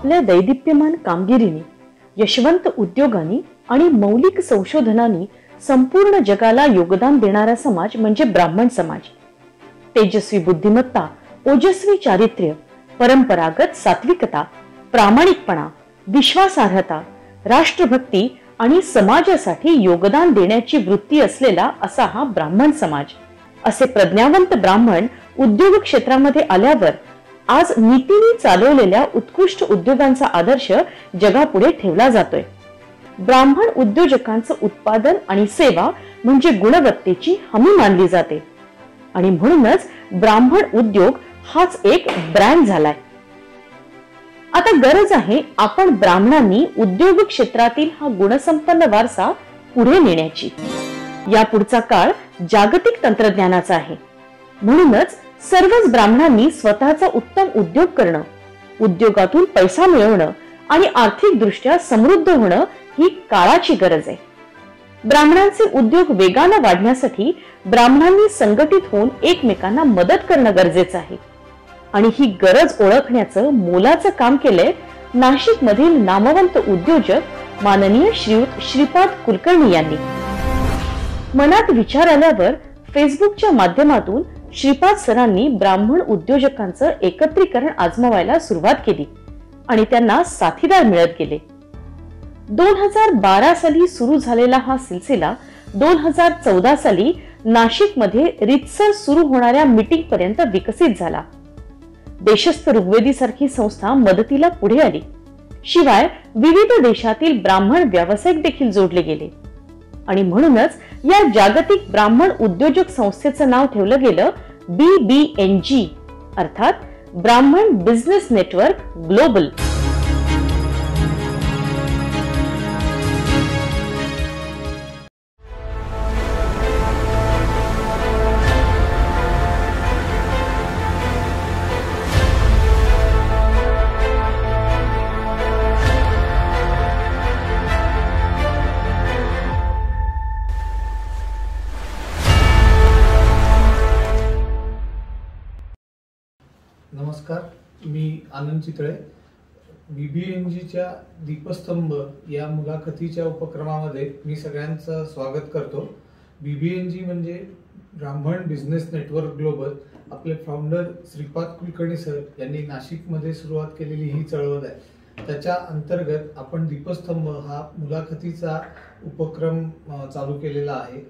आपल्या दैदिप्यमान कामगिरीने, यशवंत उद्योगांनी आणि मौलिक संशोधनांनी संपूर्ण जगाला योगदान देणारा समाज म्हणजे ब्राह्मण समाज. तेजस्वी बुद्धिमत्ता, ओजस्वी चारित्र्य, परंपरागत सात्विकता, प्रामाणिकपणा, विश्वासार्हता, राष्ट्रभक्ती आणि समाजासाठी योगदान देण्याची वृत्ती असलेला असा हा ब्राह्मण समाज. असे प्रज्ञावंत ब्राह्मण उद्योग क्षेत्रामध्ये आल्यावर आज नीतीने चालवलेल्या उत्कृष्ट उद्योगांचा आदर्श जगापुढे ठेवला जातोय. ब्राह्मण उद्योजकांचं उत्पादन आणि सेवा म्हणजे गुणवत्तेची हमी मानली जाते आणि म्हणूनच ब्राह्मण उद्योग हाच एक ब्रँड झालाय. आता गरज आहे आपण ब्राह्मणांनी उद्योग क्षेत्रातील हा गुणसंपन्न वारसा पुढे नेण्याची. यापुढचा काळ जागतिक तंत्रज्ञानाचा आहे. म्हणूनच सर्वच ब्राह्मणांनी स्वतःचा उत्तम उद्योग करणं, उद्योगातून पैसा मिळवणं आणि आर्थिक दृष्ट्या समृद्ध होणं ही काळाची गरज आहे. ब्राह्मणांचे उद्योग वेगाने वाढण्यासाठी ब्राह्मणांनी संघटित होऊन एकमेकांना मदत करणं गरजेचं आहे आणि ही गरज ओळखण्याचं मोलाचं काम केलंय नाशिक मधील नामवंत उद्योजक माननीय श्रीयुत श्रीपाद कुलकर्णी यांनी. मनात विचार आल्यावर फेसबुकच्या माध्यमातून श्रीपाद सरांनी ब्राह्मण उद्योजकांचं एकत्रीकरण आजमावायला सुरुवात केली आणि त्यांना साथीदार मिळत गेले. 2012 साली सुरू झालेला हा सिलसिला 2014 साली नाशिक मध्ये रितसर सुरू होणाऱ्या मीटिंग पर्यंत विकसित झाला. देशस्थ ऋग्वेदी सारखी संस्था मदतीला पुढे आली. शिवाय विविध देशातील ब्राह्मण व्यावसायिक देखील जोडले गेले आणि म्हणूनच या जागतिक ब्राह्मण उद्योजक संस्थेचं नाव ठेवलं गेलं BBNG, अर्थात ब्राह्मण बिझनेस नेटवर्क ग्लोबल. नमस्कार, मी आनंद चितळे. BBNGच्या दीपस्तंभ या मुलाखतीच्या उपक्रमामध्ये मी सगळ्यांचं स्वागत करतो. BBNG म्हणजे ब्राह्मण बिझनेस नेटवर्क ग्लोबल. आपले फाउंडर श्रीपाद कुलकर्णी सर यांनी नाशिकमध्ये सुरुवात केलेली ही चळवळ आहे. त्याच्या अंतर्गत आपण दीपस्तंभ हा मुलाखतीचा उपक्रम चालू केलेला आहे.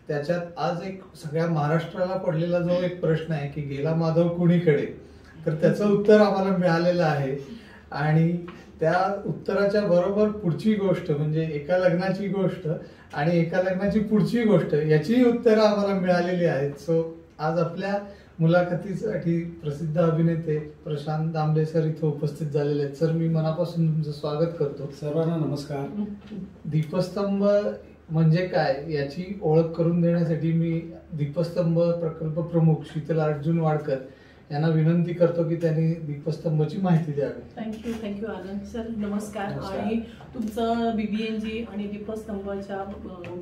त्याच्यात आज एक सगळ्या महाराष्ट्राला पडलेला जो एक प्रश्न आहे की गेला माधव कुणीकडे, तर त्याचं उत्तर आम्हाला मिळालेलं आहे आणि त्या उत्तराच्या बरोबर पुढची गोष्ट म्हणजे एका लग्नाची गोष्ट आणि एका लग्नाची पुढची गोष्ट याचीही उत्तरं आम्हाला मिळालेली आहेत. सो आज आपल्या मुलाखतीसाठी प्रसिद्ध अभिनेते प्रशांत दामले सर इथे उपस्थित झालेले आहेत. सर, मी मनापासून तुमचं स्वागत करतो. सर्वांना नमस्कार. दीपस्तंभ म्हणजे काय याची ओळख करून देण्यासाठी मी दीपस्तंभ प्रकल्प प्रमुख शीतल अर्जुन वाडकर यांना विनंती करतो की त्यांनी दीपस्तंभची माहिती द्यावी. थँक्यू आनंद सर. नमस्कार. आणि तुमचं BBNG आणि दीपस्तंभच्या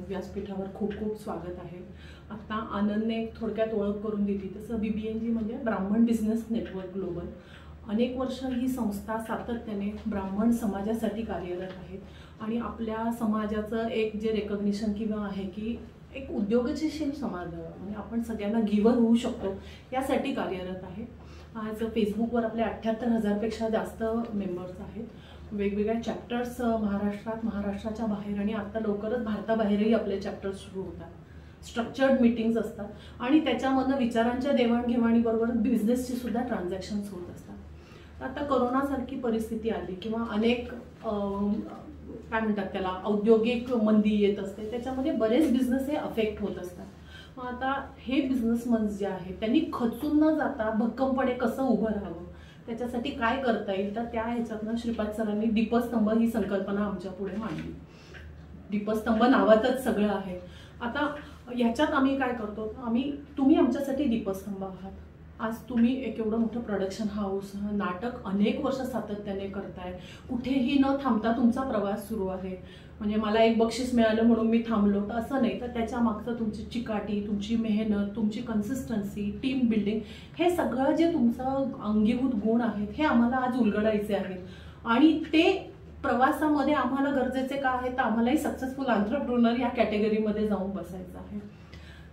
व्यासपीठावर खूप खूप स्वागत आहे. आता आनंदने थोडक्यात ओळख करून दिली. तसं BBNG म्हणजे ब्राह्मण बिझनेस नेटवर्क ग्लोबल. अनेक वर्ष ही संस्था सातत्याने ब्राह्मण समाजासाठी कार्यरत आहे आणि आपल्या समाजाचं एक जे रेकॉग्निशन किंवा आहे की एक उद्योगशील समाज म्हणजे आपण सगळ्यांना गिव्हर होऊ शकतो यासाठी कार्यरत आहे. आज फेसबुकवर आपले 78,000 पेक्षा जास्त मेंबर्स आहेत. वेगवेगळ्या चॅप्टर्स महाराष्ट्रात, महाराष्ट्राच्या बाहेर आणि आता लवकरच भारताबाहेरही आपले चॅप्टर्स सुरू होतात. स्ट्रक्चर्ड मीटिंग्स असतात आणि त्याच्यामधनं विचारांच्या देवाणघेवाणीबरोबर बिझनेसची सुद्धा ट्रान्झॅक्शन्स होत असतात. आता कोरोनासारखी परिस्थिती आली किंवा अनेक काय म्हणतात त्याला औद्योगिक मंदी येत असते, त्याच्यामध्ये बरेच बिझनेस हे अफेक्ट होत असतात. मग आता हे बिझनेसमन जे आहेत त्यांनी खचून न जाता भक्कमपणे कसं उभं राहावं, त्याच्यासाठी काय करता येईल, तर त्या ह्याच्यातनं श्रीपाद सरांनी दीपस्तंभ ही संकल्पना आमच्या पुढे मांडली. दीपस्तंभ नावातच सगळं आहे. आता ह्याच्यात आम्ही काय करतो, तुम्ही आमच्यासाठी दीपस्तंभ आहात. आज तुम्ही एक एवढं मोठं प्रोडक्शन हाऊस, नाटक अनेक वर्ष सातत्याने करताय, कुठेही न थांबता तुमचा प्रवास सुरू आहे. म्हणजे मला एक बक्षीस मिळालं म्हणून मी थांबलो तर असं नाही, तर त्याच्या मागचं तुमची चिकाटी, तुमची मेहनत, तुमची कन्सिस्टन्सी, टीम बिल्डिंग, हे सगळं जे तुमचं अंगीभूत गुण आहेत हे आम्हाला आज उलगडायचे आहेत. आणि ते प्रवासामध्ये आम्हाला गरजेचे का आहे, तर आम्हालाही सक्सेसफुल एंटरप्रेन्योर या कॅटेगरीमध्ये जाऊन बसायचं आहे.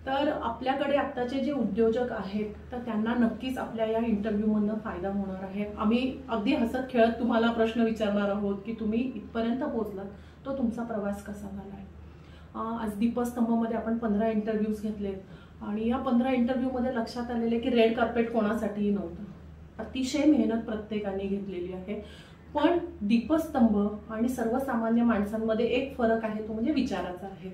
तर आपल्याकडे आत्ताचे जे उद्योजक आहेत तर त्यांना नक्कीच आपल्या या इंटरव्ह्यूमधनं फायदा होणार आहे. आम्ही अगदी हसत खेळत तुम्हाला प्रश्न विचारणार आहोत की तुम्ही इथपर्यंत पोहोचलात तो तुमचा प्रवास कसा झाला आहे. आज दीपस्तंभमध्ये आपण 15 इंटरव्ह्यूज घेतलेत आणि या 15 इंटरव्ह्यूमध्ये लक्षात आलेले की रेड कार्पेट कोणासाठीही नव्हतं. अतिशय मेहनत प्रत्येकाने घेतलेली आहे. पण दीपस्तंभ आणि सर्वसामान्य माणसांमध्ये एक फरक आहे, तो म्हणजे विचाराचा आहे.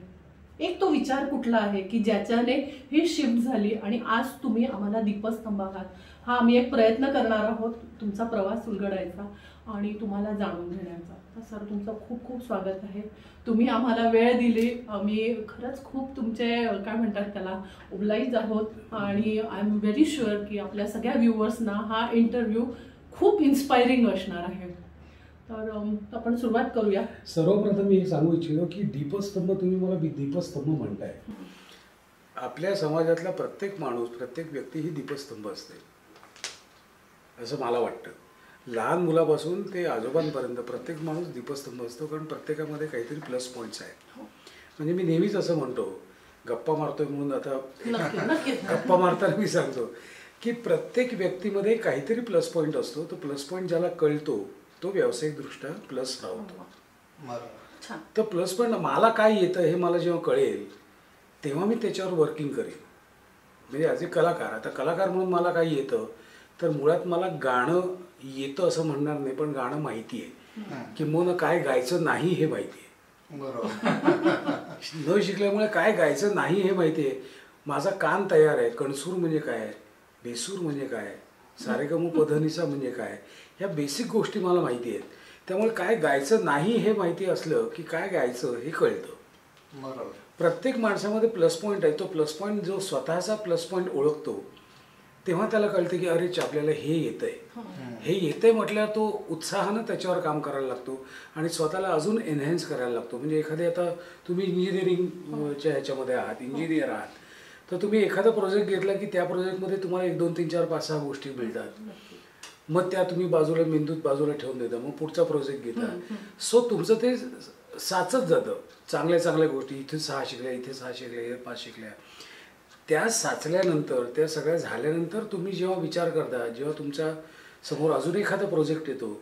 एक तो विचार कुठला आहे की ज्याच्याने ही शिफ्ट झाली आणि आज तुम्ही आम्हाला दीपस्तंभ आहात. हा आम्ही एक प्रयत्न करणार आहोत तुमचा प्रवास उलगडायचा आणि तुम्हाला जाणून घेण्याचा. तर सर तुमचं खूप खूप स्वागत आहे. तुम्ही आम्हाला वेळ दिली. आम्ही खरंच खूप तुमचे काय म्हणतात त्याला ओब्लाइज आहोत आणि आय एम व्हेरी शुअर की आपल्या सगळ्या व्ह्युअर्सना हा इंटरव्ह्यू खूप इन्स्पायरिंग असणार आहे. तर आपण सुरुवात करूया. सर्वप्रथम मी सांगू इच्छितो की दीपस्तंभ, तुम्ही मला दीपस्तंभ म्हणताय. आपल्या समाजातला प्रत्येक माणूस, प्रत्येक व्यक्ती ही दीपस्तंभ असते असं मला वाटतं. लहान मुलापासून ते आजोबांपर्यंत प्रत्येक माणूस दीपस्तंभ असतो, कारण प्रत्येकामध्ये काहीतरी प्लस पॉईंट्स आहेत. म्हणजे मी नेहमीच असं म्हणतो, गप्पा मारतोय म्हणून आता गप्पा मारताना मी सांगतो की प्रत्येक व्यक्तीमध्ये काहीतरी प्लस पॉईंट असतो. तो प्लस पॉईंट ज्याला कळतो तो व्यावसायिकदृष्ट्या प्लस राहतो. तर प्लस पॉईंट मला काय येतं हे मला जेव्हा कळेल तेव्हा मी त्याच्यावर वर्किंग करेन. म्हणजे ॲज ए कलाकार, आता कलाकार म्हणून मला काय येतं तर मुळात मला गाणं येतं असं म्हणणार नाही, पण गाणं माहिती आहे. किंवा काय गायचं नाही हे माहिती आहे. न शिकल्यामुळे काय गायचं नाही हे माहिती आहे. माझा कान तयार आहे. कणसूर म्हणजे काय, बेसूर म्हणजे काय, सारेगमपधनिसा म्हणजे काय, ह्या बेसिक गोष्टी मला माहिती आहेत. त्यामुळे काय गायचं नाही हे माहिती असलं की काय गायचं हे कळतं. बरोबर. प्रत्येक माणसामध्ये प्लस पॉईंट आहे. तो प्लस पॉईंट जो स्वतःचा प्लस पॉईंट ओळखतो तेव्हा त्याला कळतं की अरे आपल्याला हे येतंय. हे येतंय म्हटल्यावर तो उत्साहानं त्याच्यावर काम करायला लागतो आणि स्वतःला अजून एनहॅन्स करायला लागतो. म्हणजे एखादे आता तुम्ही इंजिनिअरिंगच्या ह्याच्यामध्ये आहात, इंजिनियर आहात, तर तुम्ही एखादा प्रोजेक्ट घेतला की त्या प्रोजेक्टमध्ये तुम्हाला 1 2 3 4 5 6 गोष्टी मिळतात. मग त्या तुम्ही बाजूला मेंदूत बाजूला ठेवून देता, मग पुढचा प्रोजेक्ट घेता. सो तुमचं ते साचत जातं. चांगल्या गोष्टी इथे 6 शिकल्या, इथे 6 शिकल्या, इथे 5 शिकल्या. त्या साचल्यानंतर, त्या सगळ्या झाल्यानंतर तुम्ही जेव्हा विचार करता, जेव्हा तुमच्या समोर अजून एखादा प्रोजेक्ट येतो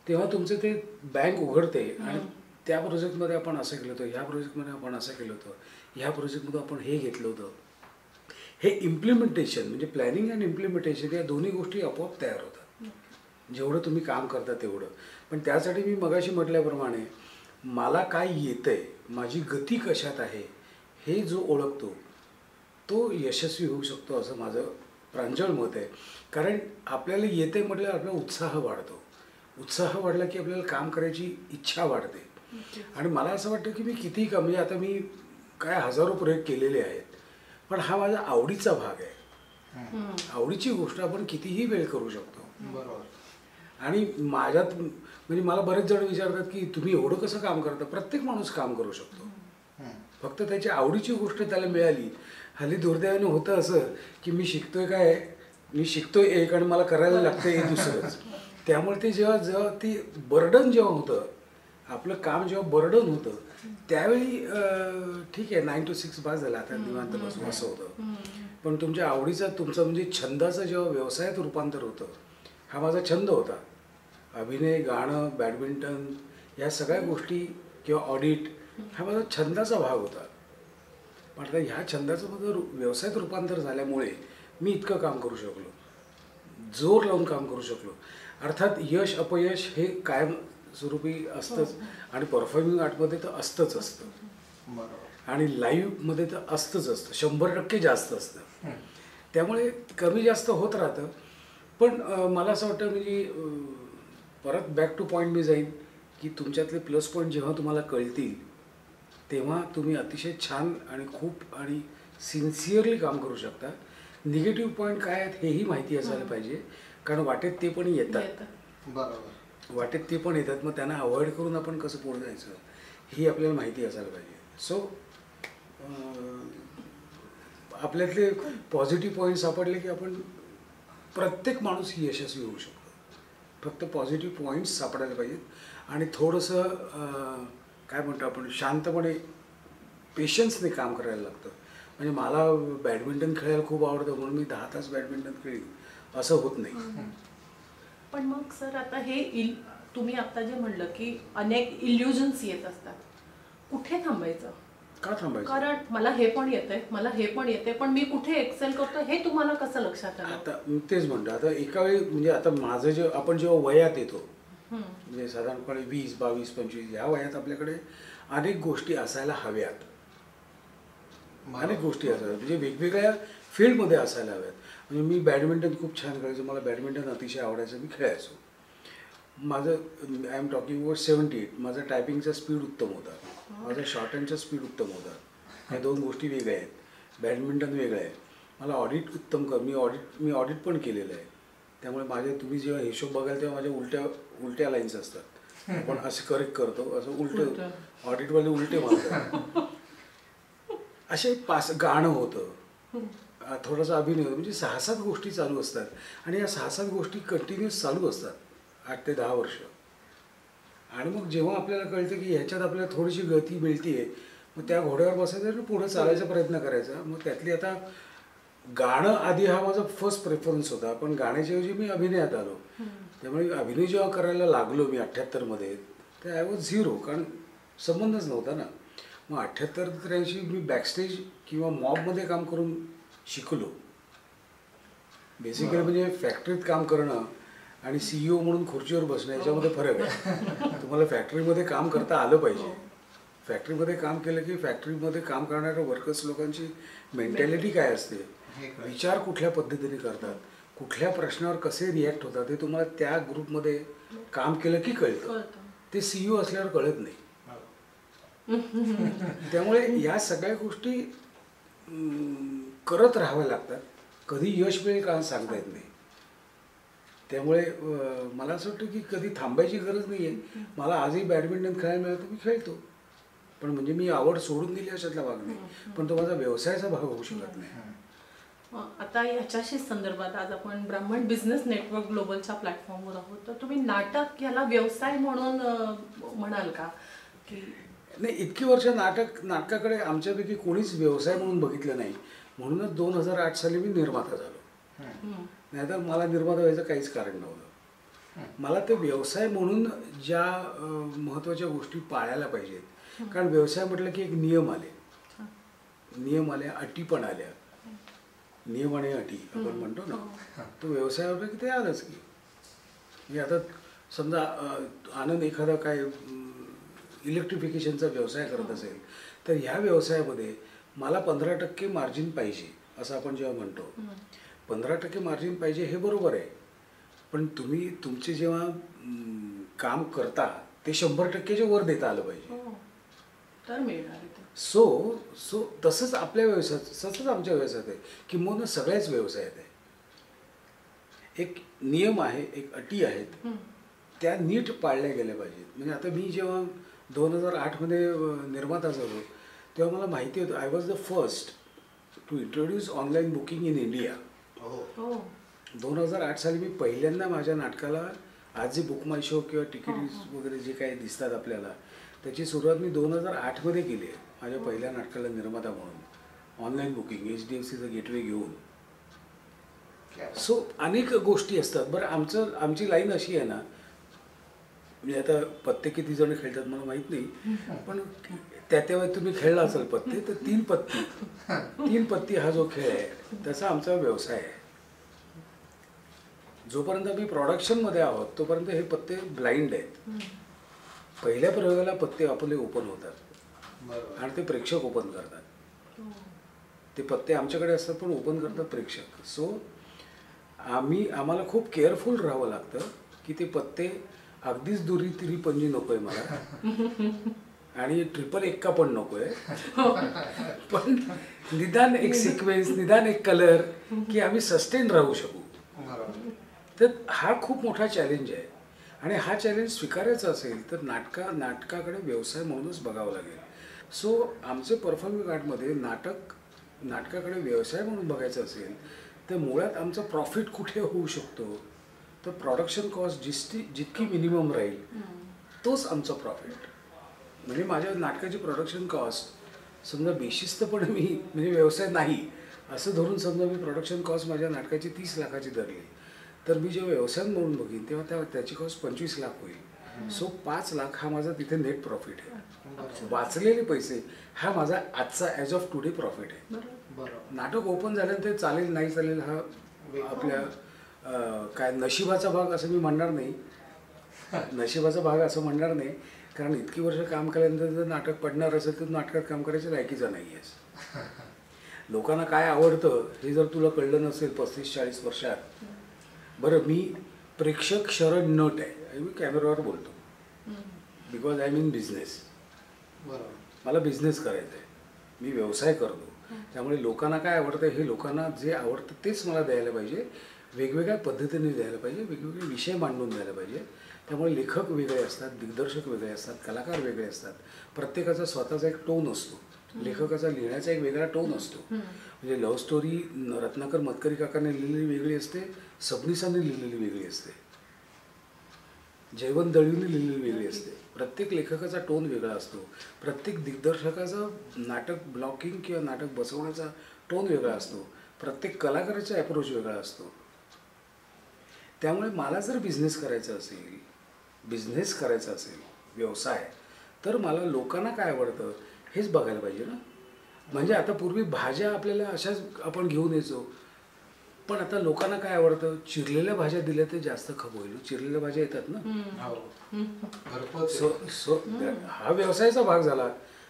तेव्हा तुमचं ते बँक उघडते आणि त्या प्रोजेक्टमध्ये आपण असं केलं होतं, ह्या प्रोजेक्टमध्ये आपण असं केलं होतं, ह्या प्रोजेक्टमध्ये आपण हे घेतलं होतं. हे इम्प्लिमेंटेशन म्हणजे प्लॅनिंग अँड इम्प्लिमेंटेशन या दोन्ही गोष्टी आपोआप तयार होतात जेवढं तुम्ही काम करता तेवढं. पण त्यासाठी मी मगाशी म्हटल्याप्रमाणे मला काय येतंय, माझी गती कशात आहे हे जो ओळखतो तो यशस्वी होऊ शकतो असं माझं प्रांजळ मत आहे. कारण आपल्याला येते म्हटल्यावर आपला उत्साह वाढतो. उत्साह वाढला की आपल्याला काम करायची इच्छा वाढते. आणि मला असं वाटतं की मी किती म्हणजे आता मी काय हजारो प्रयोग केलेले आहेत, पण हा माझा आवडीचा भाग आहे. आवडीची गोष्ट आपण कितीही वेळ करू शकतो. बरोबर. आणि माझ्यात म्हणजे मला बरेच जण विचारतात की तुम्ही एवढं कसं काम करता. प्रत्येक माणूस काम करू शकतो, फक्त त्याची आवडीची गोष्ट त्याला मिळाली. हल्ली दुर्दैवाने होतं असं की मी शिकतोय एक आणि मला करायला लागतं हे दुसरंच. त्यामुळे ते जेव्हा ती बर्डन जेव्हा होतं, आपलं काम जेव्हा बर्डन होतं त्यावेळी ठीक आहे 9 to 6 बास झाला आता निवांत बसून असं होतं. पण तुमच्या आवडीचा तुमचं म्हणजे छंदाचं जेव्हा व्यवसायात रूपांतर होतं, हा माझा छंद होता. अभिनय, गाणं, बॅडमिंटन या सगळ्या गोष्टी किंवा ऑडिट हा माझा छंदाचा भाग होता. पण आता ह्या छंदाचं माझं व्यवसायात रूपांतर झाल्यामुळे मी इतकं काम करू शकलो, जोर लावून काम करू शकलो. अर्थात यश अपयश हे कायम स्वरूपी असतंच आणि परफॉर्मिंग आर्टमध्ये तर असतंच असतं आणि लाईव्हमध्ये तर असतंच असतं, 100% जास्त असतं. त्यामुळे कमी जास्त होत राहतं. पण मला असं वाटतं म्हणजे परत बॅक टू पॉईंट मी जाईन की तुमच्यातले प्लस पॉईंट जेव्हा तुम्हाला कळतील तेव्हा तुम्ही अतिशय छान आणि खूप आणि सिन्सिअरली काम करू शकता. निगेटिव्ह पॉईंट काय आहेत हेही माहिती असायला पाहिजे, कारण वाटेत ते पण येतात. बरोबर. वाटेत ते पण येतात, मग त्यांना अवॉइड करून आपण कसं पुढे जायचं ही आपल्याला माहिती असायला पाहिजे. सो आपल्यातले पॉझिटिव्ह पॉईंट सापडले की आपण प्रत्येक माणूस ही यशस्वी होऊ शकतो. फक्त पॉझिटिव्ह पॉईंट्स सापडायला पाहिजेत आणि थोडंसं काय म्हणतो आपण शांतपणे पेशन्सने काम करायला लागतं. म्हणजे मला बॅडमिंटन खेळायला खूप आवडतं म्हणून मी 10 तास बॅडमिंटन खेळीन असं होत नाही. पण मग सर आता हे तुम्ही आता जे म्हणलं की अनेक इल्युजन्स येत असतात, कुठे थांबायचं? का थांबायचं? कारण मला हे पण येतंय, मला हे पण येते, पण मी कुठे एक्सेल करतो हे तुम्हाला कसं लक्षात आलं? आता तेच म्हणतो, आता एका वेळी म्हणजे आता माझं जे आपण जेव्हा वयात येतो म्हणजे साधारणपणे 20, 22, 25 या वयात आपल्याकडे अनेक गोष्टी असायला हव्यात. अनेक गोष्टी असाव्यात म्हणजे वेगवेगळ्या फील्डमध्ये असायला हव्यात. म्हणजे मी बॅडमिंटन खूप छान खेळायचो, मला बॅडमिंटन अतिशय आवडायचं, मी खेळायचो. माझं आय एम टॉकिंग अबाउट 78, माझा टायपिंगचा स्पीड उत्तम होता, माझा शॉर्ट हँडचा स्पीड उत्तम होता. ह्या 2 गोष्टी वेगळ्या आहेत. बॅडमिंटन वेगळं आहे. मला ऑडिट उत्तम मी ऑडिट पण केलेलं आहे. त्यामुळे माझे तुम्ही जेव्हा हिशोब बघाल तेव्हा माझ्या उलट्या लाईन्स असतात. आपण असं करेक्ट करतो, असं उलटं ऑडिटवाले उलटे मारतात. असे गाणं होतं, थोडासा अभिनय होतो, म्हणजे 6-7 गोष्टी चालू असतात आणि या 6-7 गोष्टी कंटिन्युअस चालू असतात 8 ते 10 वर्ष. आणि मग जेव्हा आपल्याला कळतं की ह्याच्यात आपल्याला थोडीशी गती मिळते आहे, मग त्या घोड्यावर बसायचं आणि पुढे चालायचा प्रयत्न करायचा. मग त्यातली आता गाणं आधी हा माझा फर्स्ट प्रेफरन्स होता, पण गाण्याच्याऐवजी मी अभिनयात आलो. त्यामुळे अभिनय जेव्हा करायला लागलो मी 78मध्ये, तर आय वॉज झिरो, कारण संबंधच नव्हता ना. मग 78-83 मी बॅकस्टेज किंवा मॉबमध्ये काम करून शिकलो. बेसिकली म्हणजे फॅक्टरीत काम करणं आणि CEO म्हणून खुर्चीवर बसणं याच्यामध्ये फरक आहे. तुम्हाला फॅक्टरीमध्ये काम करता आलं पाहिजे. फॅक्टरीमध्ये काम केलं की फॅक्टरीमध्ये काम करणाऱ्या वर्कर्स लोकांची मेंटॅलिटी काय असते, विचार कुठल्या पद्धतीने करतात, कुठल्या प्रश्नावर कसे रिॲक्ट होतात, हे तुम्हाला त्या ग्रुपमध्ये काम केलं की कळतं. ते CEO असल्यावर कळत नाही. त्यामुळे या सगळ्या गोष्टी करत राहाव्या लागतात. कधी यश मिळेल का सांगता येत नाही. त्यामुळे मला असं वाटतं की कधी थांबायची गरज नाही आहे. मला आजही बॅडमिंटन खेळायला मिळालं तर मी खेळतो, पण म्हणजे मी आवड सोडून दिली अशातला भाग नाही, पण तो माझा व्यवसायाचा भाग होऊ शकत नाही. आता याच्याशी संदर्भात आज आपण ब्राह्मण बिझनेस नेटवर्क ग्लोबलच्या प्लॅटफॉर्मवर आहोत, तर तुम्ही नाटक याला व्यवसाय म्हणून म्हणाल का? की नाही, इतकी वर्ष नाटकाकडे आमच्यापैकी कोणीच व्यवसाय म्हणून बघितलं नाही. म्हणूनच 2008 साली मी निर्माता झालो. नाहीतर मला निर्माता व्हायचं काहीच कारण नव्हतं. मला ते व्यवसाय म्हणून ज्या महत्त्वाच्या गोष्टी पाळायला पाहिजेत, कारण व्यवसाय म्हटलं की एक नियम आले, अटी पण आल्या. नियम आणि अटी आपण म्हणतो ना, तो व्यवसाय होता की ते आलंच की. म्हणजे आता समजा आनंद एखादा काय इलेक्ट्रिफिकेशनचा व्यवसाय करत असेल, तर ह्या व्यवसायामध्ये मला 15% मार्जिन पाहिजे असं आपण जेव्हा म्हणतो. 15% मार्जिन पाहिजे हे बरोबर आहे, पण तुम्ही तुमचे जेव्हा काम करता ते 100%च्या वर देता आलं पाहिजे, तर मिळणार. सो तसंच आपल्या व्यवसायात, तसंच आमच्या व्यवसायात आहे, किंबहुना सगळ्याच व्यवसायात आहे. एक नियम आहे, एक अटी आहेत, त्या नीट पाळल्या गेल्या पाहिजेत. म्हणजे आता मी जेव्हा 2008मध्ये निर्माता झालो तेव्हा मला माहिती होतं, I was the first to introduce online booking in India. 2008 साली मी पहिल्यांदा माझ्या नाटकाला, आज जे बुक माय शो किंवा तिकीट वगैरे जे काही दिसतात आपल्याला, त्याची सुरुवात मी 2008मध्ये केली आहे माझ्या पहिल्या नाटकाला निर्माता म्हणून. ऑनलाईन बुकिंग, HDFCचं गेटवे घेऊन. सो अनेक गोष्टी असतात. बरं, आमची लाईन अशी आहे ना, म्हणजे आता पत्ते किती जण खेळतात मला माहीत नाही, पण त्या तुम्ही खेळला असाल पत्ते, तर 3 पत्ती हा जो खेळ आहे त्याचा आमचा व्यवसाय आहे. जोपर्यंत आम्ही प्रोडक्शनमध्ये आहोत तोपर्यंत हे पत्ते ब्लाइंड आहेत. पहिल्या प्रयोगाला पत्ते आपले ओपन होतात आणि ते प्रेक्षक ओपन करतात. ते पत्ते आमच्याकडे असतात पण ओपन करतात प्रेक्षक. सो आम्हाला खूप केअरफुल राहावं लागतं की ते पत्ते अगदीच दुरी तिरी पंजी नको आहे मला, आणि ट्रिपल एक्का पण नको आहे, पण निदान एक सिक्वेन्स, निदान एक कलर, की आम्ही सस्टेन राहू शकू. तर हा खूप मोठा चॅलेंज आहे आणि हा चॅलेंज स्वीकारायचा असेल तर नाटकाकडे व्यवसाय म्हणूनच बघावं लागेल. सो आमचे परफॉर्मिंग आर्टमध्ये नाटकाकडे व्यवसाय म्हणून बघायचं असेल तर मुळात आमचा प्रॉफिट कुठे होऊ शकतो तर प्रोडक्शन कॉस्ट जितकी मिनिमम राहील तोच आमचा प्रॉफिट. म्हणजे माझ्या नाटकाची प्रोडक्शन कॉस्ट समजा बेशिस्तपणे मी म्हणजे व्यवसाय नाही असं धरून समजा मी प्रोडक्शन कॉस्ट माझ्या नाटकाची 30 लाखाची धरली, तर मी जेव्हा व्यवसाय म्हणून बघीन तेव्हा त्याची कॉस्ट 25 लाख होईल. सो 5 लाख हा माझा तिथे नेट प्रॉफिट आहे. वाचलेले पैसे हा माझा आजचा ॲज ऑफ टुडे प्रॉफिट आहे. नाटक ओपन झाल्यानंतर चालेल नाही चालेल हा आपल्या काय नशिबाचा भाग असं मी म्हणणार नाही. नशिबाचा भाग असं म्हणणार नाही, कारण इतकी वर्ष काम केल्यानंतर जर नाटक पडणार असेल तर नाटकात काम करायच्या लायकीचा नाही आहेस. लोकांना काय आवडतं हे जर तुला कळलं नसेल 35-40 वर्षात. बरं, मी प्रेक्षक शरण नट आहे, मी कॅमेऱ्यावर बोलतो बिकॉज आय मीन बिझनेस. मला बिझनेस करायचा आहे, मी व्यवसाय करतो. त्यामुळे लोकांना काय आवडतं हे लोकांना जे आवडतं तेच मला द्यायला पाहिजे, वेगवेगळ्या पद्धतीने द्यायला पाहिजे, वेगवेगळे विषय मांडून द्यायला पाहिजे. त्यामुळे लेखक वेगळे असतात, दिग्दर्शक वेगळे असतात, कलाकार वेगळे असतात. प्रत्येकाचा स्वतःचा एक टोन असतो. लेखकाचा लिहिण्याचा एक वेगळा टोन असतो. म्हणजे लव्ह स्टोरी रत्नाकर मतकरी काकाने लिहिलेली वेगळी असते, सबनीसांनी लिहिलेली वेगळी असते, जयवंत दळवीने लिहिलेली वेगळी असते. प्रत्येक लेखकाचा टोन वेगळा असतो. प्रत्येक दिग्दर्शकाचा नाटक ब्लॉकिंग किंवा नाटक बसवण्याचा टोन वेगळा असतो. प्रत्येक कलाकाराचा अप्रोच वेगळा असतो. त्यामुळे मला जर बिझनेस करायचा असेल व्यवसाय, तर मला लोकांना काय आवडतं हेच बघायला पाहिजे ना. म्हणजे आता पूर्वी भाज्या आपल्याला अशाच आपण घेऊन यायचो, पण आता लोकांना काय आवडतं, चिरलेल्या भाज्या दिल्या ते जास्त खप होईल. चिरलेल्या भाज्या येतात ना, हा व्यवसायाचा भाग झाला.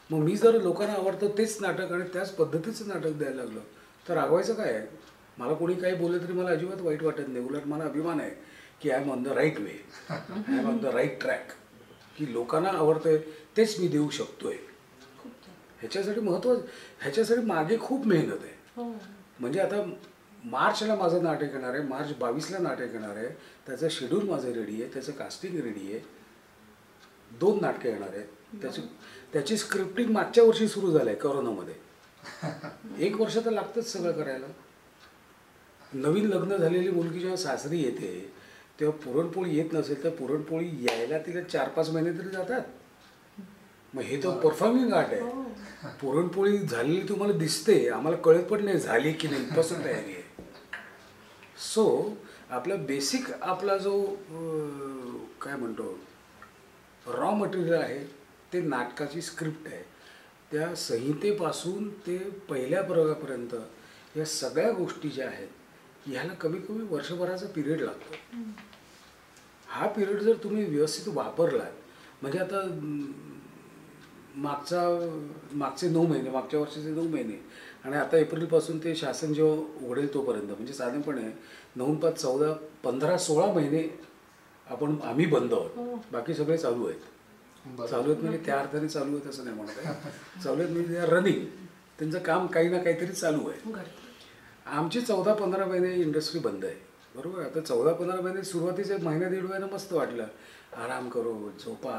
मग मी जर लोकांना आवडतं तेच नाटक आणि त्याच पद्धतीचं नाटक द्यायला लागलं तर रागवायचं काय आहे. मला कोणी काही बोललं तरी मला अजिबात वाईट वाटत नाही. उलट मला अभिमान आहे की I am on the right way, I am on the right track, की लोकांना आवडतंय तेच मी देऊ शकतोय. ह्याच्यासाठी मागे खूप मेहनत आहे. म्हणजे आता मार्चला माझं नाटक येणार आहे, मार्च 22ला नाटक येणार आहे. त्याचं शेड्यूल माझं रेडी आहे, त्याचं कास्टिंग रेडी आहे. 2 नाटकं येणार आहेत. त्याची स्क्रिप्टिंग मागच्या वर्षी सुरू झालं आहे कोरोनामध्ये. 1 वर्ष तर लागतंच सगळं करायला. नवीन लग्न झालेली मुलगी जेव्हा सासरी येते तेव्हा पुरणपोळी येत नसेल तर पुरणपोळी यायला तिला 4-5 महिने तरी जातात. मग हे तर परफॉर्मिंग आर्ट आहे. पुरणपोळी झालेली तुम्हाला दिसते, आम्हाला कळत पण नाही झाली की नाही, इथपासून तयारी आहे. सो आपला बेसिक आपला जो काय म्हणतो रॉ मटेरियल आहे ते नाटकाची स्क्रिप्ट आहे. त्या संहितेपासून ते पहिल्या प्रयोगापर्यंत या सगळ्या गोष्टी ज्या आहेत ह्याला कमी कमी वर्षभराचा पिरियड लागतो. हा पिरियड जर तुम्ही व्यवस्थित वापरला, म्हणजे आता मागचे 9 महिने, मागच्या वर्षीचे 9 महिने आणि आता एप्रिलपासून ते शासन जेव्हा उघडेल तोपर्यंत, म्हणजे साधारणपणे 9-5-14-15-16 महिने आम्ही बंद आहोत. बाकी सगळे चालू आहेत. म्हणजे त्या अर्थाने चालू आहेत असं नाही म्हणत आहे. चालू आहेत म्हणजे रनिंग, त्यांचं काम काही ना काहीतरी चालू आहे. आमची 14-15 महिने इंडस्ट्री बंद आहे, बरोबर. आता 14-15 महिने सुरुवातीचे महिना-दीड महिना मस्त वाटलं, आराम करू, झोपा.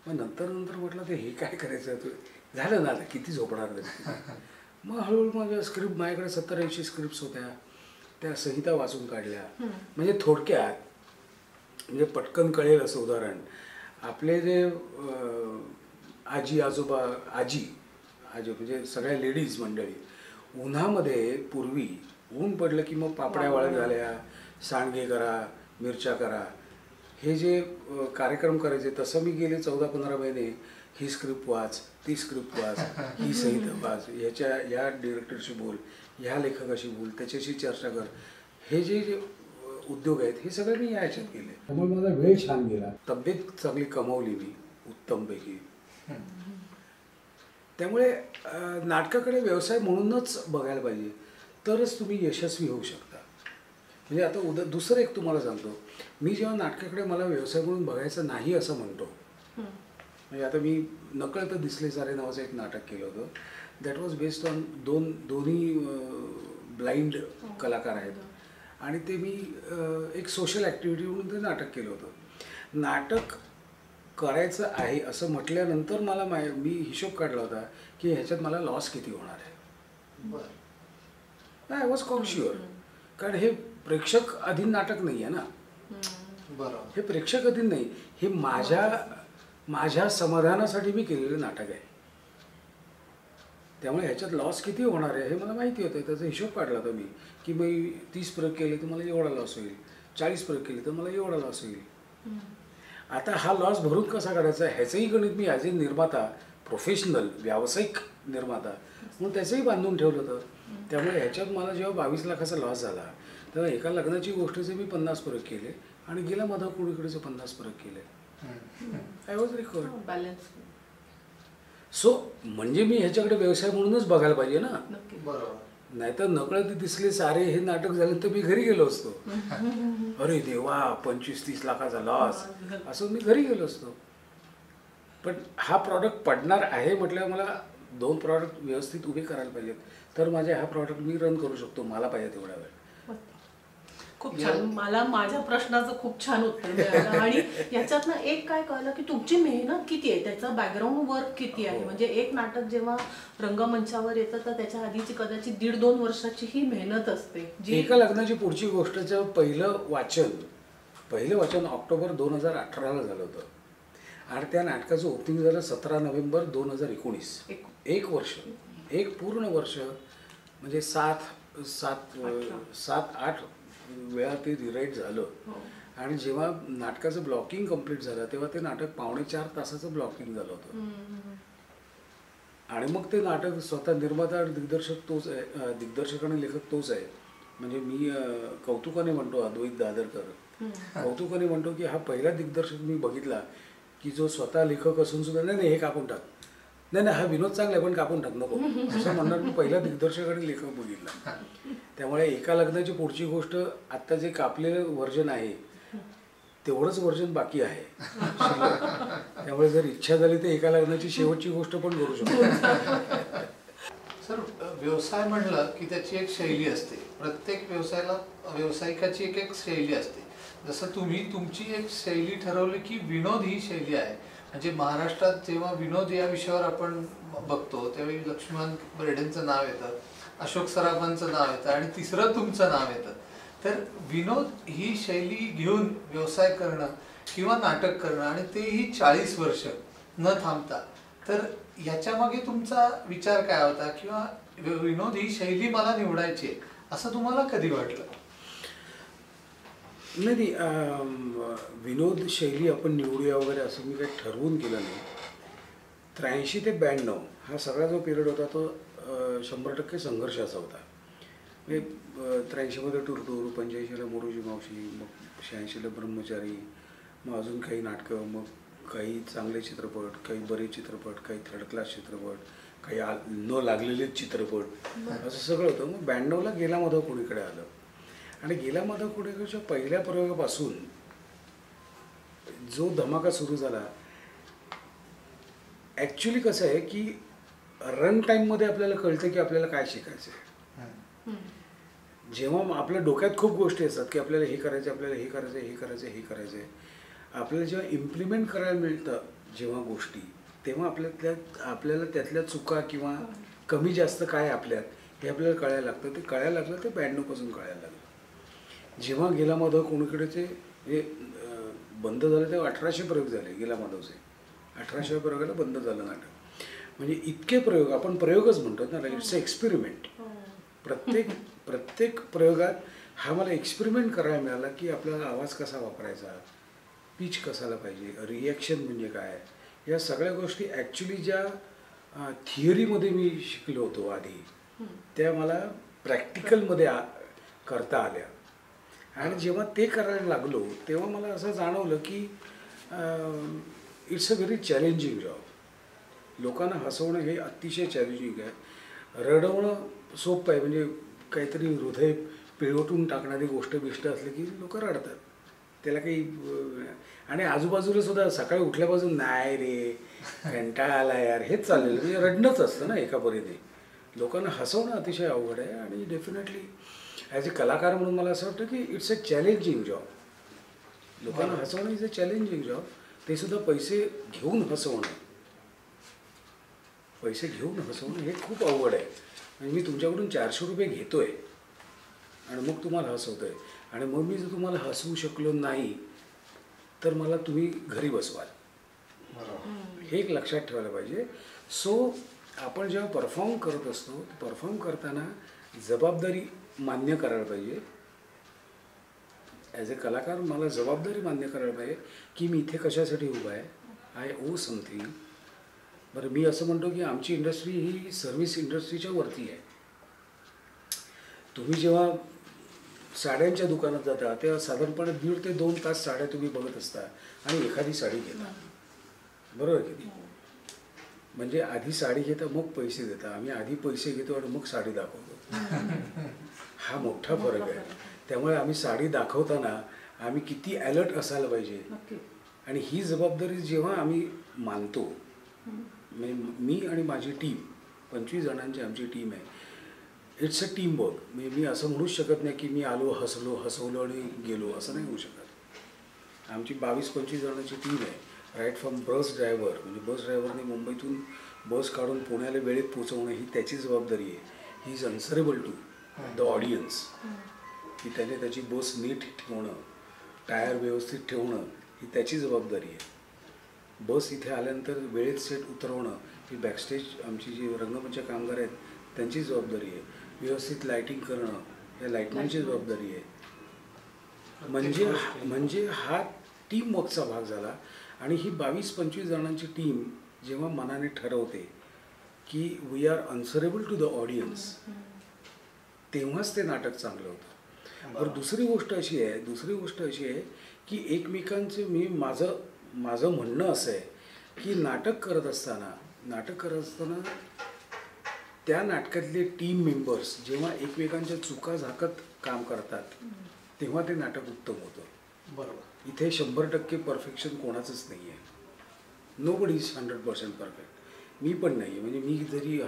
मग नंतर म्हटलं ते हे काय करायचं, झालं ना आता किती झोपणार तरी. मग हळूहळू माझ्या स्क्रिप्ट, माझ्याकडे 70-80 स्क्रिप्ट्स होत्या, त्या संहिता वाचून काढल्या. म्हणजे थोडक्यात, म्हणजे पटकन कळेल असं उदाहरण, आपले जे आजी म्हणजे सगळ्या लेडीज मंडळी उन्हामध्ये पूर्वी ऊन पडलं की मग पापड्या वाळत घाल्या, सांडगे करा, मिरच्या करा, हे जे कार्यक्रम करायचे, तसं मी गेले 14-15 महिने ही स्क्रिप्ट वाच, ती स्क्रिप्ट वाच, ही संहिता वाच, या डिरेक्टरशी बोल, ह्या लेखकाशी बोल, त्याच्याशी चर्चा कर. हे जे उद्योग आहेत हे सगळे मी याच्यात केले. त्यामुळे माझा वेळ छान गेला, तब्येत चांगली कमावली मी उत्तमपैकी. त्यामुळे नाटकाकडे व्यवसाय म्हणूनच बघायला पाहिजे, तरच तुम्ही यशस्वी होऊ शकता. म्हणजे आता दुसरं एक तुम्हाला सांगतो, मी जेव्हा नाटकाकडे मला व्यवसाय म्हणून बघायचं नाही असं म्हणतो, म्हणजे आता मी नकळत दिसले सारे नावाचं एक नाटक केलं होतं. दॅट वॉज बेस्ड ऑन दोन्ही ब्लाइंड कलाकार आहेत आणि ते मी एक सोशल ॲक्टिव्हिटी म्हणून ते नाटक केलं होतं. नाटक करायचं आहे असं म्हटल्यानंतर मला मी हिशोब काढला होता की ह्याच्यात मला लॉस किती होणार आहे. आय वॉज कॉन्शियुअर, कारण हे प्रेक्षक अधीन नाटक नाही आहे ना. बरोबर. हे प्रेक्षकातील नाही, हे माझ्या समाधानासाठी मी केलेलं नाटक आहे. त्यामुळे ह्याच्यात लॉस किती होणार आहे हे मला माहिती होतं. त्याचा हिशोब काढला होता मी की मी 30 प्रयोग केले तर मला एवढा लॉस होईल, 40 प्रयोग केले तर मला एवढा लॉस होईल. आता हा लॉस भरून कसा काढायचा ह्याचंही गणित मी ॲज ए निर्माता, प्रोफेशनल व्यावसायिक निर्माता म्हणून त्याचंही बांधून ठेवलं होतं. त्यामुळे ह्याच्यात मला जेव्हा 22 लाखाचा लॉस झाला तेव्हा एका लग्नाची गोष्टीचे मी 50 प्रयोग केले आणि गेल्या माधव कुडीकडेचे 50 प्रयोग केले. I was record balance. So म्हणजे मी ह्याच्याकडे व्यवसाय म्हणूनच बघायला पाहिजे ना. बरोबर. नाहीतर नकळत दिसले सारे हे नाटक झाले तर मी घरी गेलो असतो. अरे देवा 25-30 लाखाचा लॉस असं मी घरी गेलो असतो. पण हा प्रॉडक्ट पडणार आहे म्हटल्यावर मला 2 प्रॉडक्ट व्यवस्थित उभे करायला पाहिजेत तर माझ्या हा प्रॉडक्ट मी रन करू शकतो मला पाहिजे तेवढा वेळ. खूप छान. मला माझ्या प्रश्नाचं खूप छान उत्तर मिळालं. आणि याच्यातनं एक काय कळलं की तुमची मेहनत किती आहे, त्याचं बॅकग्राऊंड वर्क किती आहे. म्हणजे एक नाटक जेव्हा रंगमंचावर येतं तर त्याच्या आधीची कदाचित 1.5-2 वर्षाची ही मेहनत असते जी. एका लग्नाची पुढची गोष्टचं पहिलं वाचन ऑक्टोबर 2018ला झालं होतं आणि त्या नाटकाचं ओपनिंग झालं 17 नोव्हेंबर 2019. एक वर्ष, एक पूर्ण वर्ष म्हणजे 7-8 वेळा ते रिराईट झालं. आणि जेव्हा नाटकाचं ब्लॉकिंग कम्प्लीट झालं तेव्हा ते नाटक 3.25 तासाचं ब्लॉकिंग झालं होतं. आणि मग ते नाटक स्वतः निर्माता आणि दिग्दर्शक तोच आहे, दिग्दर्शक आणि लेखक तोच आहे. म्हणजे मी कौतुकाने म्हणतो, अद्वैत दादरकर कौतुकाने म्हणतो की हा पहिला दिग्दर्शक मी बघितला की जो स्वतः लेखक असून सुद्धा नाही हे कापून टाक, नाही हा विनोद चांगला आहे पण कापून टाक नको असं म्हणणार मी पहिला दिग्दर्शक आणि लेखक बघितला. त्यामुळे एका लग्नाची पुढची गोष्ट आत्ता जे कापलेलं व्हर्जन आहे तेवढंच व्हर्जन बाकी आहे. त्यामुळे जर इच्छा झाली तर एका लग्नाची शेवटची गोष्ट पण करू शकतो. सर, व्यवसाय म्हणलं की त्याची एक शैली असते. प्रत्येक व्यावसायिकाची एक शैली असते. जसं तुम्ही तुमची एक शैली ठरवली की विनोद ही शैली आहे. म्हणजे महाराष्ट्रात जेव्हा विनोद या विषयावर आपण बघतो त्यावेळी लक्ष्मण बेर्डेंचं नाव येतं, अशोक सराफांचं नाव येतं आणि तिसरं तुमचं नाव येतं. तर विनोद ही शैली घेऊन व्यवसाय करणं किंवा नाटक करणं आणि तेही 40 वर्ष न थांबता, तर याच्या मागे तुमचा विचार काय होता किंवा विनोद ही शैली मला निवडायची असं तुम्हाला कधी वाटलं? नाही, विनोद शैली आपण निवडूया वगैरे असं मी काही ठरवून केलं नाही. 83 ते 92 हा सगळा जो पिरियड होता तो 100% संघर्षाचा होता. म्हणजे 83मध्ये टूरटूर, 85ला मोरूची मावशी, मग 86ला ब्रह्मचारी, मग अजून काही नाटकं, मग काही चांगले चित्रपट, काही बरे चित्रपट, काही थर्ड क्लास चित्रपट, काही न लागलेलेच चित्रपट, असं सगळं होतं. मग 92ला गेला माधव कोणीकडे आलं आणि गेला माधव कोणीकडच्या पहिल्या प्रयोगापासून जो धमाका सुरू झाला. ॲक्च्युली कसं आहे की रन टाईममध्ये आपल्याला कळतं की आपल्याला काय शिकायचं आहे. जेव्हा आपल्या डोक्यात खूप गोष्टी असतात की आपल्याला हे करायचं, आपल्याला हे करायचं, हे करायचं, हे करायचं आहे, आपल्याला जेव्हा इम्प्लिमेंट करायला मिळतं जेव्हा गोष्टी, तेव्हा आपल्याला त्यातल्या चुका किंवा कमी जास्त काय आपल्यात हे आपल्याला कळायला लागतं. ते कळायला लागलं ते 92पासून कळायला लागलं. जेव्हा गेला माधव कोणीकडेचे हे बंद झालं तेव्हा 1800 प्रयोग झाले गेला माधवचे. 1800 प्रयोगाला बंद झालं नाटक. म्हणजे इतके प्रयोग, आपण प्रयोगच म्हणतो ना, इट्स अ एक्सपेरिमेंट. प्रत्येक प्रयोगात हा मला एक्सपेरिमेंट करायला मिळाला की आपल्याला आवाज कसा वापरायचा, पिच कसाला पाहिजे, रिॲक्शन म्हणजे काय, या सगळ्या गोष्टी ॲक्च्युली ज्या थिअरीमध्ये मी शिकलो होतो आधी त्या मला प्रॅक्टिकलमध्ये करता आल्या. आणि जेव्हा ते करायला लागलो तेव्हा मला असं जाणवलं की it's a very challenging job. लोकांना हसवणं हे अतिशय चॅलेंजिंग आहे. रडवणं सोपं आहे, म्हणजे काहीतरी हृदय पिळवटून टाकणारी गोष्ट असली की लोक रडतात, त्याला काही. आणि आजूबाजूला सुद्धा सकाळी उठल्यापासून नाही रे कंटाळा आला यार हेच चाललेलं, म्हणजे रडणंच असतं ना एका परीने. लोकांना हसवणं अतिशय अवघड आहे आणि डेफिनेटली ॲज अ कलाकार म्हणून मला असं वाटतं की इट्स अ चॅलेंजिंग जॉब. लोकांना हसवणं इज अ चॅलेंजिंग जॉब. ते सुद्धा पैसे घेऊन हसवणं हे खूप अवघड आहे. म्हणजे मी तुमच्याकडून 400 रुपये घेतोय आणि मग तुम्हाला हसवतं आहे. आणि मग मी जर तुम्हाला हसवू शकलो नाही तर मला तुम्ही घरी बसवाल. हे एक लक्षात ठेवायला पाहिजे. सो आपण जेव्हा परफॉर्म करत असतो परफॉर्म करताना जबाबदारी मान्य करायला पाहिजे. ॲज अ कलाकार मला जबाबदारी मान्य करायला पाहिजे की मी इथे कशासाठी उभा आहे. I owe something. बरं, मी असं म्हणतो की आमची इंडस्ट्री ही सर्व्हिस इंडस्ट्रीच्या वरती आहे. तुम्ही जेव्हा साड्यांच्या दुकानात जाता तेव्हा साधारणपणे 1.5 ते 2 तास साड्या तुम्ही बघत असता आणि एखादी साडी घेता. बरोबर की नाही? म्हणजे आधी साडी घेता मग पैसे देता. आम्ही आधी पैसे घेतो आणि मग साडी दाखवतो. हा मोठा फरक आहे. त्यामुळे आम्ही साडी दाखवताना आम्ही किती अलर्ट असायला पाहिजे. आणि ही जबाबदारी जेव्हा आम्ही मानतो, मी आणि माझी टीम 25 जणांची आमची टीम आहे. It's a team work. मी असं म्हणूच शकत नाही की मी आलो हसवलो आणि गेलो, असं नाही होऊ शकत. आमची 22-25 जणांची टीम आहे. राईट फ्रॉम बस ड्रायव्हर, म्हणजे बस ड्रायव्हरने मुंबईतून बस काढून पुण्याला वेळेत पोहोचवणं ही त्याची जबाबदारी आहे. He is answerable to the audience. की त्याने त्याची बस नीट ठेवणं, टायर व्यवस्थित ठेवणं ही त्याची जबाबदारी आहे. बस इथे आल्यानंतर वेळेत सेट उतरवणं ही बॅकस्टेज आमची जी रंगमंच कामगार आहेत त्यांची जबाबदारी आहे. व्यवस्थित लाईटिंग करणं या लाईटमॅनची जबाबदारी आहे. म्हणजे हा टीम वर्कचा भाग झाला. आणि ही 22-25 जणांची टीम जेव्हा मनाने ठरवते की we are answerable to the audience, तेव्हाच ते नाटक चांगलं होतं. बरं, दुसरी गोष्ट अशी आहे की एकमेकांचे माझं म्हणणं असं आहे की नाटक करत असताना त्या नाटकातले टीम मेंबर्स जेव्हा एकमेकांच्या चुका झाकत काम करतात तेव्हा ते नाटक उत्तम होतं. बरोबर. इथे 100% परफेक्शन कोणाचंच नाही आहे. Nobody is 100% perfect. मी पण नाही आहे. म्हणजे मी जरी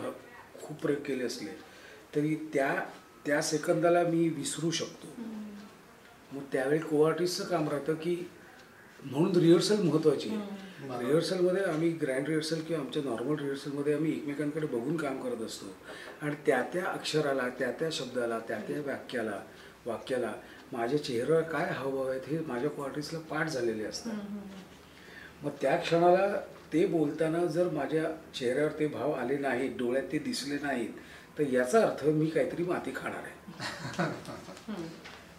खूप प्रयोग केले असले तरी त्या सेकंदाला मी विसरू शकतो. मग त्यावेळी कोआर्टिस्टचं काम राहतं की म्हणून रिहर्सल महत्त्वाची आहे. रिहर्सलमध्ये आम्ही ग्रँड रिहर्सल किंवा आमच्या नॉर्मल रिहर्सलमध्ये आम्ही एकमेकांकडे बघून काम करत असतो. आणि त्या अक्षराला, त्या शब्दाला, त्या वाक्याला माझ्या चेहऱ्यावर काय हावभाव आहेत हे माझ्या कोआर्टिस्टला पाठ झालेले असतात. मग त्या क्षणाला ते बोलताना जर माझ्या चेहऱ्यावर ते भाव आले नाहीत, डोळ्यात ते दिसले नाहीत, तर याचा अर्थ मी काहीतरी माती खाणार आहे.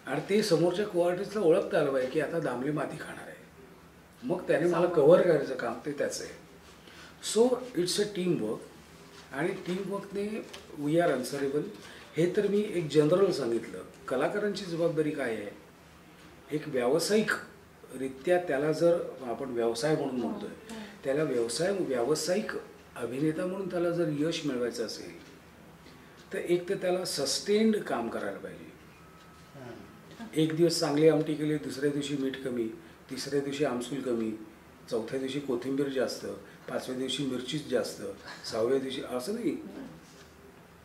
आणि ते समोरच्या कोआर्टिस्टला ओळखता आलं पाहिजे की आता दामले माती खाणार आहे. मग त्याने मला कव्हर करायचं काम ते त्याचं आहे. So it's a team work. आणि टीम वर्कने वी आर अन्सरेबल. हे तर मी एक जनरल सांगितलं. कलाकारांची जबाबदारी काय आहे? एक व्यावसायिकरित्या त्याला जर आपण व्यवसाय म्हणून म्हणतोय, त्याला व्यावसायिक अभिनेता म्हणून त्याला जर यश मिळवायचं असेल तर एक तर त्याला सस्टेन्ड काम करायला पाहिजे. एक दिवस चांगली आमटी केली, दुसऱ्या दिवशी मीठ कमी, तिसऱ्या दिवशी आमसूल कमी, चौथ्या दिवशी कोथिंबीर जास्त, 5व्या दिवशी मिरचीच जास्त, 6व्या दिवशी असं नाही.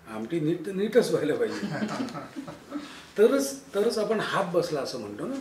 आमटी नीट तर नीटच व्हायला पाहिजे. तरच आपण हात बसला असं म्हणतो ना.